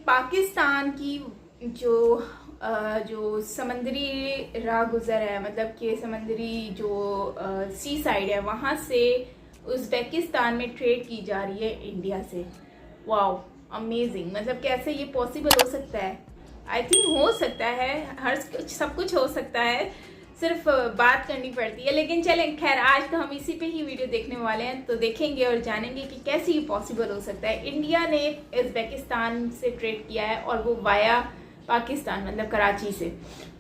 पाकिस्तान की जो समंदरी राह गुजर है, मतलब कि समंदरी जो सी साइड है, वहाँ से उज़्बेकिस्तान में ट्रेड की जा रही है इंडिया से। Wow, amazing. मतलब कैसे ये पॉसिबल हो सकता है? आई थिंक हो सकता है, सब कुछ हो सकता है, सिर्फ बात करनी पड़ती है। लेकिन चलें, खैर आज तो हम इसी पे ही वीडियो देखने वाले हैं, तो देखेंगे और जानेंगे कि कैसे ये पॉसिबल हो सकता है। इंडिया ने उज़्बेकिस्तान से ट्रेड किया है और वो वाया पाकिस्तान, मतलब कराची से।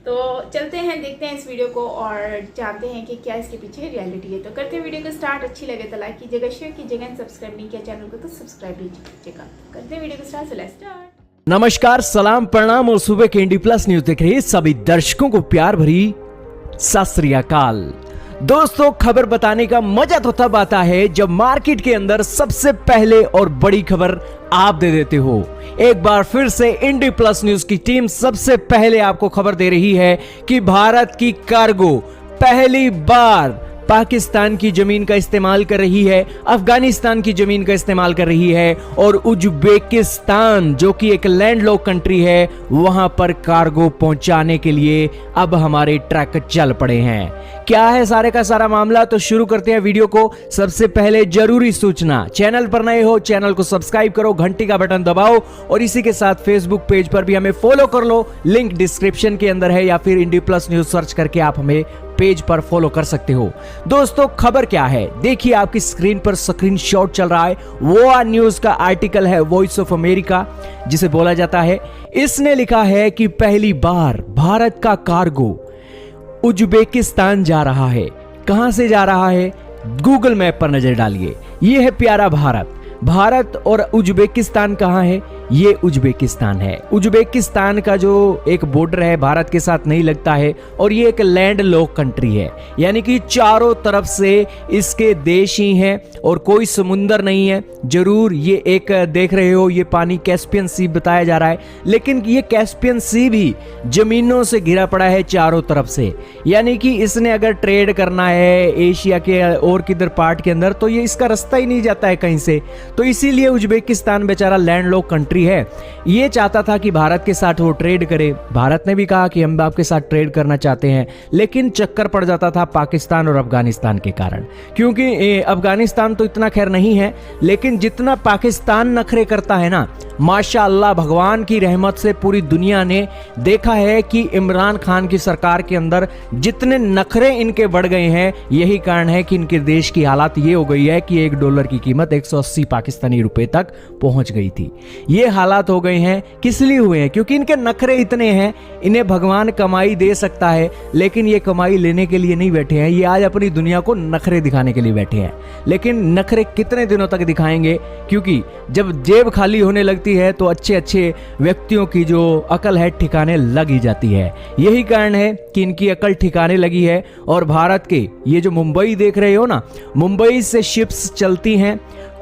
तो चलते हैं, देखते हैं इस वीडियो को और जानते हैं कि क्या इसके पीछे रियलिटी है। तो करते हैं वीडियो को स्टार्ट। अच्छी लगे तो लाइक कीजिएगा, शेयर कीजिएगा, सब्सक्राइब नहीं किया चैनल को तो सब्सक्राइब भी कीजिएगा। करते हैं वीडियो को स्टार्ट। Let's start. नमस्कार, सलाम, प्रणाम और सुबह के इंडी प्लस न्यूज देख रहे सभी दर्शकों को प्यार भरी सत श्री अकाल। दोस्तों, खबर बताने का मजा तो तब आता है जब मार्केट के अंदर सबसे पहले और बड़ी खबर आप दे देते हो। एक बार फिर से इंडी प्लस न्यूज की टीम सबसे पहले आपको खबर दे रही है कि भारत की कार्गो पहली बार पाकिस्तान की जमीन का इस्तेमाल कर रही है, अफगानिस्तान की जमीन का इस्तेमाल कर रही है और उज्बेकिस्तान जो कि एक लैंडलॉक कंट्री है, वहां पर कार्गो पहुंचाने के लिए अब हमारे ट्रक चल पड़े हैं। क्या है सारे का सारा मामला, तो शुरू करते हैं वीडियो को। सबसे पहले जरूरी सूचना, चैनल पर नए हो चैनल को सब्सक्राइब करो, घंटी का बटन दबाओ और इसी के साथ फेसबुक पेज पर भी हमें फॉलो कर लो, लिंक डिस्क्रिप्शन के अंदर है, या फिर इंडी प्लस न्यूज सर्च करके आप हमें पेज पर फॉलो कर सकते हो। दोस्तों, खबर क्या है देखिए, आपकी स्क्रीन पर स्क्रीनशॉट चल रहा है। वो न्यूज का आर्टिकल है वॉइस ऑफ अमेरिका जिसे बोला जाता है। इसने लिखा है कि पहली बार भारत का कार्गो उज्बेकिस्तान जा रहा है। कहां से जा रहा है? गूगल मैप पर नजर डालिए। यह है प्यारा भारत। भारत और उज्बेकिस्तान कहां है? ये उज्बेकिस्तान है। उज्बेकिस्तान का जो एक बॉर्डर है भारत के साथ नहीं लगता है और ये एक लैंड लॉक कंट्री है, यानी कि चारों तरफ से इसके देश ही हैं और कोई समुंदर नहीं है। जरूर ये एक देख रहे हो, ये पानी कैस्पियन सी बताया जा रहा है, लेकिन ये कैस्पियन सी भी जमीनों से घिरा पड़ा है चारों तरफ से। यानी कि इसने अगर ट्रेड करना है एशिया के और किधर पार्ट के अंदर, तो ये इसका रास्ता ही नहीं जाता है कहीं से। तो इसीलिए उज्बेकिस्तान बेचारा लैंडलॉक कंट्री है, ये चाहता था कि भारत के साथ वो ट्रेड करे। भारत ने भी कहा कि हम आपके साथ ट्रेड करना चाहते हैं, लेकिन चक्कर पड़ जाता था पाकिस्तान और अफगानिस्तान के कारण। क्योंकि अफगानिस्तान तो इतना खैर नहीं है, लेकिन जितना पाकिस्तान नखरे करता है ना, माशाअल्लाह भगवान की रहमत से पूरी दुनिया ने देखा है कि इमरान खान की सरकार के अंदर जितने नखरे इनके बढ़ गए हैं, यही कारण है कि इनके देश की हालत ये हो गई है कि $1 की कीमत 180 पाकिस्तानी रुपए तक पहुंच गई थी। ये हालात हो गए हैं, किस लिए हुए हैं? क्योंकि इनके नखरे इतने हैं। इन्हें भगवान कमाई दे सकता है, लेकिन ये कमाई लेने के लिए नहीं बैठे हैं, ये आज अपनी दुनिया को नखरे दिखाने के लिए बैठे हैं। लेकिन नखरे कितने दिनों तक दिखाएंगे? क्योंकि जब जेब खाली होने लगती है तो अच्छे अच्छे व्यक्तियों की जो अकल है ठिकाने लग ही जाती है। यही कारण है कि इनकी अकल ठिकाने लगी है। और भारत के ये जो मुंबई देख रहे हो ना, मुंबई से शिप्स चलती हैं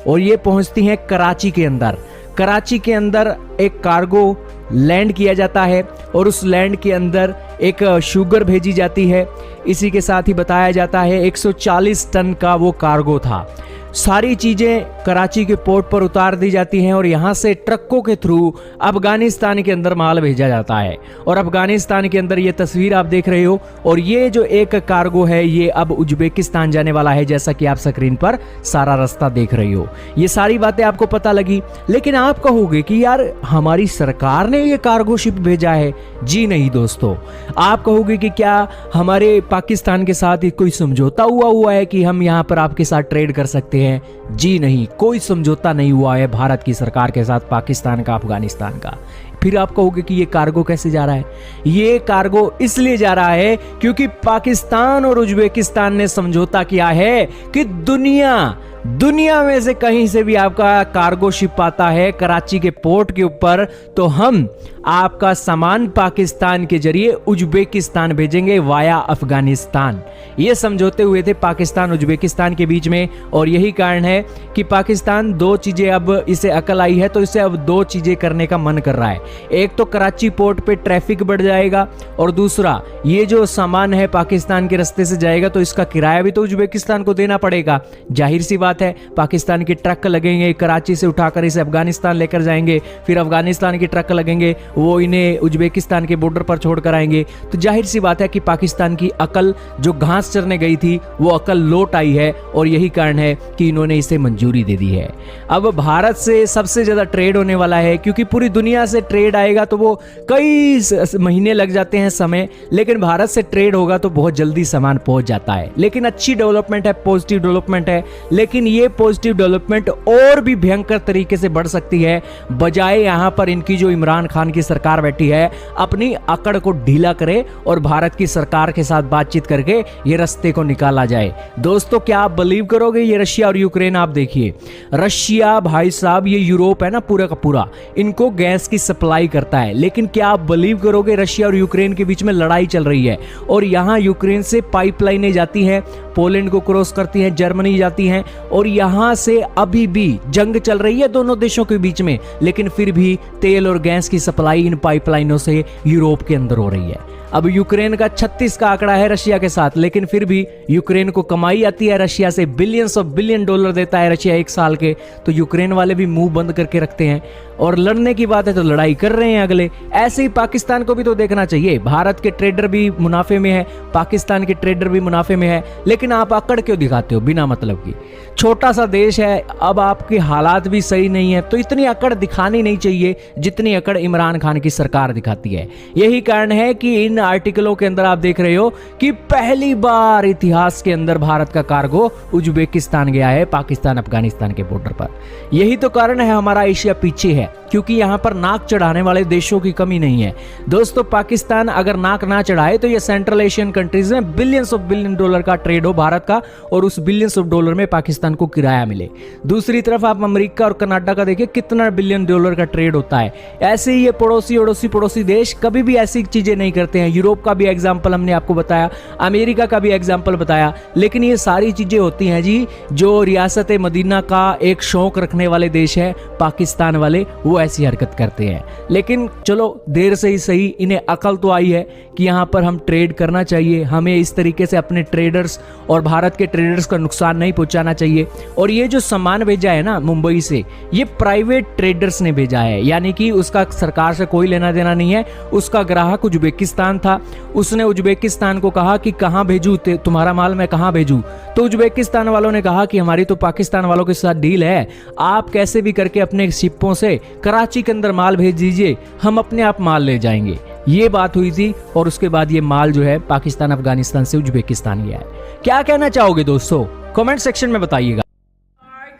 और ये पहुंचती हैं कराची के अंदर। कराची के अंदर एक कार्गो लैंड किया जाता है और उस लैंड के अंदर एक शुगर भेजी जाती है। इसी के साथ ही बताया जाता है 140 टन का वो कार्गो था। सारी चीजें कराची के पोर्ट पर उतार दी जाती हैं और यहां से ट्रकों के थ्रू अफगानिस्तान के अंदर माल भेजा जाता है। और अफगानिस्तान के अंदर ये तस्वीर आप देख रहे हो, और ये जो एक कार्गो है ये अब उज्बेकिस्तान जाने वाला है, जैसा कि आप स्क्रीन पर सारा रास्ता देख रहे हो। ये सारी बातें आपको पता लगी, लेकिन आप कहोगे कि यार हमारी सरकार ने ये कार्गो शिप भेजा है। जी नहीं दोस्तों, आप कहोगे कि क्या हमारे पाकिस्तान के साथ कोई समझौता हुआ है कि हम यहाँ पर आपके साथ ट्रेड कर सकते हैं? जी नहीं, कोई समझौता नहीं हुआ है भारत की सरकार के साथ पाकिस्तान का, अफगानिस्तान का। फिर आप कहोगे कि ये कार्गो कैसे जा रहा है? ये कार्गो इसलिए जा रहा है क्योंकि पाकिस्तान और उज्बेकिस्तान ने समझौता किया है कि दुनिया में से कहीं से भी आपका कार्गो शिप आता है कराची के पोर्ट के ऊपर, तो हम आपका सामान पाकिस्तान के जरिए उज्बेकिस्तान भेजेंगे वाया अफगानिस्तान। ये समझौते हुए थे पाकिस्तान उज्बेकिस्तान के बीच में। और यही कारण है कि पाकिस्तान दो चीजें, अब इसे अकल आई है तो इसे अब दो चीजें करने का मन कर रहा है। एक तो कराची पोर्ट पे ट्रैफिक बढ़ जाएगा, और दूसरा ये जो सामान है पाकिस्तान के रास्ते से जाएगा तो इसका किराया भी तो उज्बेकिस्तान को देना पड़ेगा। जाहिर सी बात है, पाकिस्तान के ट्रक लगेंगे, कराची से उठाकर इसे अफगानिस्तान लेकर जाएंगे, फिर अफगानिस्तान के ट्रक लगेंगे, वो इन्हें उज्बेकिस्तान के बॉर्डर पर छोड़कर आएंगे। तो जाहिर सी बात है कि पाकिस्तान की अकल जो घास चरने गई थी वो अकल लौट आई है, और यही कारण है कि इन्होंने इसे मंजूरी दे दी है। अब भारत से सबसे ज्यादा ट्रेड होने वाला है, क्योंकि पूरी दुनिया से ट्रेड आएगा तो वो कई महीने लग जाते हैं समय, लेकिन भारत से ट्रेड होगा तो बहुत जल्दी सामान पहुंच जाता है। लेकिन अच्छी डेवलपमेंट है, पॉजिटिव डेवलपमेंट है, लेकिन ये पॉजिटिव डेवलपमेंट और भी भयंकर तरीके से बढ़ सकती है, बजाय यहां पर इनकी जो इमरान खान की सरकार बैठी है अपनी अकड़ को ढीला करे और भारत की सरकार के साथ बातचीत करके ये रास्ते को निकाला जाए। दोस्तों, क्या आप बिलीव करोगे, ये रशिया और यूक्रेन, आप देखिए, रशिया भाई साहब, ये यूरोप है ना पूरा का पूरा, इनको गैस की सप्लाई करता है, लेकिन क्या आप बिलीव करोगे रशिया और यूक्रेन के बीच में लड़ाई चल रही है, और यहां यूक्रेन से पाइपलाइनें जाती हैं, पोलैंड को क्रॉस करती हैं, जर्मनी जाती हैं, और यहां से अभी भी जंग चल रही है दोनों देशों के बीच में, लेकिन फिर भी तेल और गैस की सप्लाई इन पाइपलाइनों से यूरोप के अंदर हो रही है। अब यूक्रेन का 36 का आंकड़ा है रशिया के साथ, लेकिन फिर भी यूक्रेन को कमाई आती है रशिया से, बिलियंस ऑफ बिलियन डॉलर देता है रशिया एक साल के, तो यूक्रेन वाले भी मुंह बंद करके रखते हैं, और लड़ने की बात है तो लड़ाई कर रहे हैं अगले। ऐसे ही पाकिस्तान को भी तो देखना चाहिए, भारत के ट्रेडर भी मुनाफे में है, पाकिस्तान के ट्रेडर भी मुनाफे में है, लेकिन आप अकड़ क्यों दिखाते हो बिना मतलब की? छोटा सा देश है, अब आपके हालात भी सही नहीं है, तो इतनी अकड़ दिखानी नहीं चाहिए जितनी अकड़ इमरान खान की सरकार दिखाती है। यही कारण है कि इन आर्टिकलों के अंदर आप देख रहे हो कि पहली बार इतिहास के अंदर भारत का कार्गो उज्बेकिस्तान गया है, पाकिस्तान अफगानिस्तान के बॉर्डर पर। यही तो कारण है हमारा एशिया पीछे है, क्योंकि यहां पर नाक चढ़ाने वाले देशों की कमी नहीं है। दोस्तों, पाकिस्तान अगर नाक ना चढ़ाए तो ये सेंट्रल एशियन कंट्रीज में बिलियंस ऑफ बिलियन डॉलर का ट्रेड हो भारत का, और उस बिलियंस ऑफ डॉलर में पाकिस्तान को किराया मिले। दूसरी तरफ आप अमेरिका और कनाडा का देखिए, कितना बिलियन डॉलर का ट्रेड होता है। ऐसे ही ये पड़ोसी देश कभी भी ऐसी चीजें नहीं करते हैं। यूरोप का भी एग्जाम्पल हमने आपको बताया, अमेरिका का भी एग्जाम्पल बताया, लेकिन ये सारी चीजें होती हैं जी जो रियासत मदीना का एक शौक रखने वाले देश है पाकिस्तान वाले, वो ऐसी हरकत करते हैं। लेकिन चलो, देर से ही सही, इन्हें अकल तो आई है कि यहां पर हम ट्रेड करना चाहिए, हमें इस तरीके से अपने ट्रेडर्स और भारत के ट्रेडर्स का नुकसान नहीं पहुंचाना चाहिए। और ये जो सामान भेजा है ना मुंबई से, ये प्राइवेट ट्रेडर्स ने भेजा है, यानी कि उसका सरकार से कोई लेना देना नहीं है। उसका ग्राहक उज्बेकिस्तान था, उसने उज्बेकिस्तान को कहा कि कहां भेजूं तुम्हारा माल, मैं कहां भेजूं? तो उज्बेकिस्तान वालों ने कहा कि हमारी तो पाकिस्तान वालों के साथ डील है, आप कैसे भी करके अपने शिपों से कराची के अंदर माल भेज दीजिए, हम अपने आप माल ले जाएंगे। ये बात हुई थी, और उसके बाद ये माल जो है पाकिस्तान अफगानिस्तान से उज्बेकिस्तान गया है। क्या कहना चाहोगे दोस्तों, कमेंट सेक्शन में बताइएगा।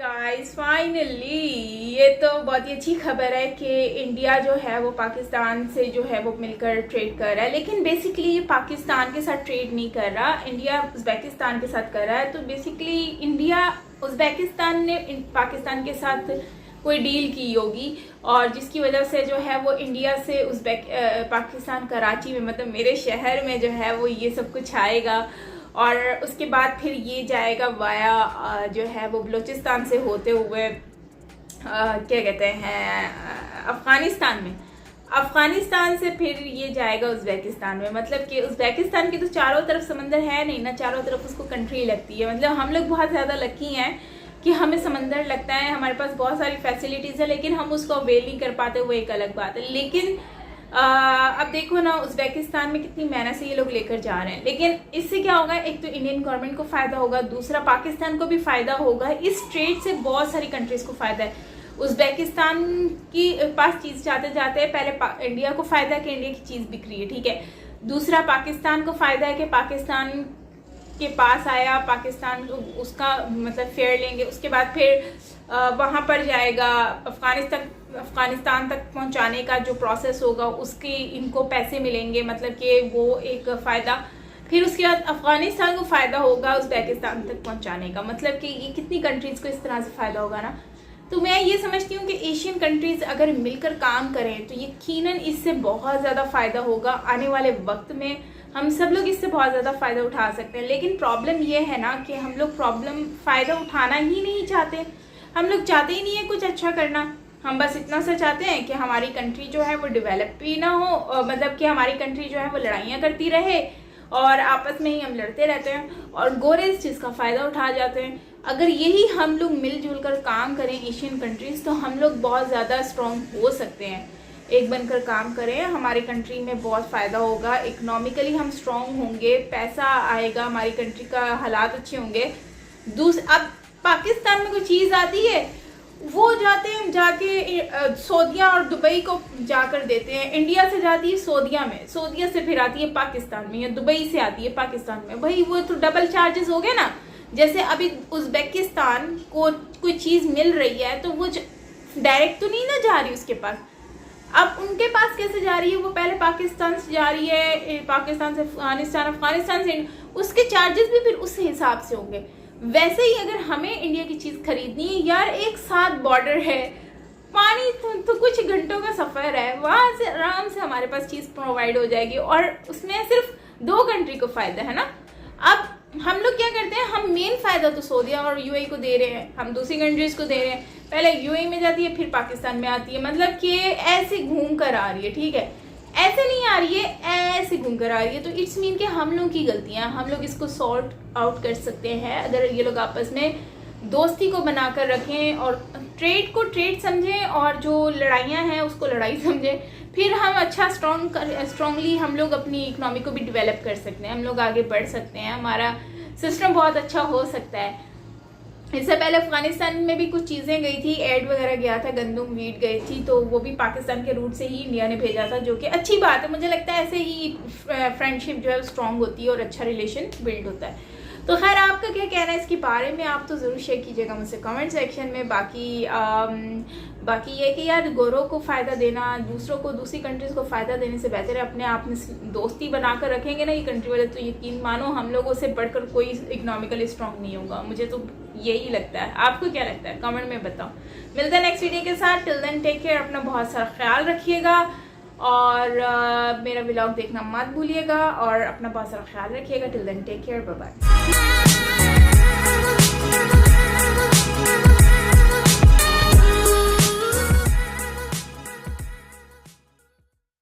गाइस, फाइनली ये तो बहुत ही अच्छी खबर है कि इंडिया जो है वो पाकिस्तान से जो है वो मिलकर ट्रेड कर रहा है, लेकिन बेसिकली ये पाकिस्तान के साथ ट्रेड नहीं कर रहा, इंडिया उज्बेकिस्तान के साथ कर रहा है। तो बेसिकली इंडिया उज्बेकिस्तान ने पाकिस्तान के साथ कोई डील की होगी, और जिसकी वजह से जो है वो इंडिया से पाकिस्तान कराची में, मतलब मेरे शहर में जो है वो ये सब कुछ आएगा, और उसके बाद फिर ये जाएगा वाया जो है वो बलूचिस्तान से होते हुए क्या कहते हैं अफगानिस्तान में, अफगानिस्तान से फिर ये जाएगा उज्बेकिस्तान में। मतलब कि उज्बेकिस्तान की तो चारों तरफ समंदर है नहीं ना, चारों तरफ उसको कंट्री लगती है। मतलब हम लोग बहुत ज़्यादा लकी हैं कि हमें समंदर लगता है, हमारे पास बहुत सारी फैसिलिटीज़ है, लेकिन हम उसको अवेल नहीं कर पाते, वो एक अलग बात है। लेकिन अब देखो ना, उज्बेकिस्तान में कितनी मेहनत से ये लोग लेकर जा रहे हैं, लेकिन इससे क्या होगा, एक तो इंडियन गवर्नमेंट को फ़ायदा होगा, दूसरा पाकिस्तान को भी फ़ायदा होगा। इस ट्रेड से बहुत सारी कंट्रीज़ को फ़ायदा है। उज्बेकिस्तान की पास चीज़ जाते जाते पहले इंडिया को फ़ायदा है कि इंडिया की चीज़ बिक रही है, ठीक है। दूसरा पाकिस्तान को फ़ायदा है कि पाकिस्तान के पास आया, पाकिस्तान उसका मतलब फेयर लेंगे, उसके बाद फिर वहाँ पर जाएगा अफगानिस्तान तक पहुँचाने का जो प्रोसेस होगा उसके इनको पैसे मिलेंगे, मतलब कि वो एक फ़ायदा। फिर उसके बाद अफगानिस्तान को फ़ायदा होगा उज्बेकिस्तान तक पहुँचाने का, मतलब कि ये कितनी कंट्रीज़ को इस तरह से फ़ायदा होगा ना। तो मैं ये समझती हूँ कि एशियन कंट्रीज़ अगर मिलकर काम करें तो यकीनन इससे बहुत ज़्यादा फ़ायदा होगा। आने वाले वक्त में हम सब लोग इससे बहुत ज़्यादा फ़ायदा उठा सकते हैं। लेकिन प्रॉब्लम ये है ना कि हम लोग फ़ायदा उठाना ही नहीं चाहते, हम लोग चाहते ही नहीं है कुछ अच्छा करना, हम बस इतना सा चाहते हैं कि हमारी कंट्री जो है वो डेवलप भी ना हो, मतलब कि हमारी कंट्री जो है वो लड़ाइयाँ करती रहे और आपस में ही हम लड़ते रहते हैं और गोरे इस चीज़ का फ़ायदा उठा जाते हैं। अगर यही हम लोग मिलजुल कर काम करें एशियन कंट्रीज़, तो हम लोग बहुत ज़्यादा स्ट्रॉन्ग हो सकते हैं। एक बनकर काम करें, हमारी कंट्री में बहुत फ़ायदा होगा, इकोनॉमिकली हम स्ट्रॉन्ग होंगे, पैसा आएगा, हमारी कंट्री का हालात अच्छे होंगे। अब पाकिस्तान में कोई चीज़ आती है, वो जाते हैं जाके सऊदीया और दुबई को जाकर देते हैं। इंडिया से जाती है सऊदीया में, सऊदीया से फिर आती है पाकिस्तान में, या दुबई से आती है पाकिस्तान में। भाई वो तो डबल चार्जेस हो गए ना। जैसे अभी उज़्बेकिस्तान को कोई चीज़ मिल रही है तो वो डायरेक्ट तो नहीं ना जा रही उसके पास, अब उनके पास कैसे जा रही है? वो पहले पाकिस्तान से जा रही है, पाकिस्तान से अफगानिस्तान, अफगानिस्तान से, उसके चार्जेस भी फिर उस हिसाब से होंगे। वैसे ही अगर हमें इंडिया की चीज़ खरीदनी है यार, एक साथ बॉर्डर है, पानी तो कुछ घंटों का सफ़र है, वहाँ से आराम से हमारे पास चीज़ प्रोवाइड हो जाएगी और उसमें सिर्फ 2 कंट्री को फ़ायदा है ना। अब हम लोग क्या करते हैं, हम मेन फ़ायदा तो सऊदीया और यूएई को दे रहे हैं, हम दूसरी कंट्रीज़ को दे रहे हैं। पहले यूएई में जाती है फिर पाकिस्तान में आती है, मतलब कि ऐसे घूम कर आ रही है, ठीक है, ऐसे नहीं आ रही है, ऐसे घूम कर आ रही है। तो इट्स मीन कि हम लोग की गलतियाँ, हम लोग इसको सॉर्ट आउट कर सकते हैं अगर ये लोग आपस में दोस्ती को बनाकर रखें और ट्रेड को ट्रेड समझें और जो लड़ाइयाँ हैं उसको लड़ाई समझें। फिर हम अच्छा स्ट्रांगली हम लोग अपनी इकोनॉमी को भी डेवलप कर सकते हैं, हम लोग आगे बढ़ सकते हैं, हमारा सिस्टम बहुत अच्छा हो सकता है। इससे पहले अफगानिस्तान में भी कुछ चीज़ें गई थी, एड वगैरह गया था, गंदम वीट गई थी, तो वो भी पाकिस्तान के रूट से ही इंडिया ने भेजा था, जो कि अच्छी बात है। मुझे लगता है ऐसे ही फ्रेंडशिप जो है स्ट्रांग होती है और अच्छा रिलेशन बिल्ड होता है। तो खैर आपका क्या कहना है इसके बारे में, आप तो ज़रूर शेयर कीजिएगा मुझसे कमेंट सेक्शन में। बाकी ये कि यार गोरों को फ़ायदा देना, दूसरों को, दूसरी कंट्रीज़ को फ़ायदा देने से बेहतर है अपने आप में दोस्ती बनाकर रखेंगे ना ये कंट्री वाले, तो यकीन मानो हम लोगों से बढ़कर कोई इकोनॉमिकली स्ट्रांग नहीं होगा। मुझे तो यही लगता है, आपको क्या लगता है कमेंट में बताओ। मिलते हैं नेक्स्ट वीडियो के साथ, टिल देन टेक केयर, अपना बहुत सारा ख्याल रखिएगा और मेरा व्लॉग देखना मत भूलिएगा और अपना बहुत सारा ख्याल रखिएगा। Till then take care, bye bye.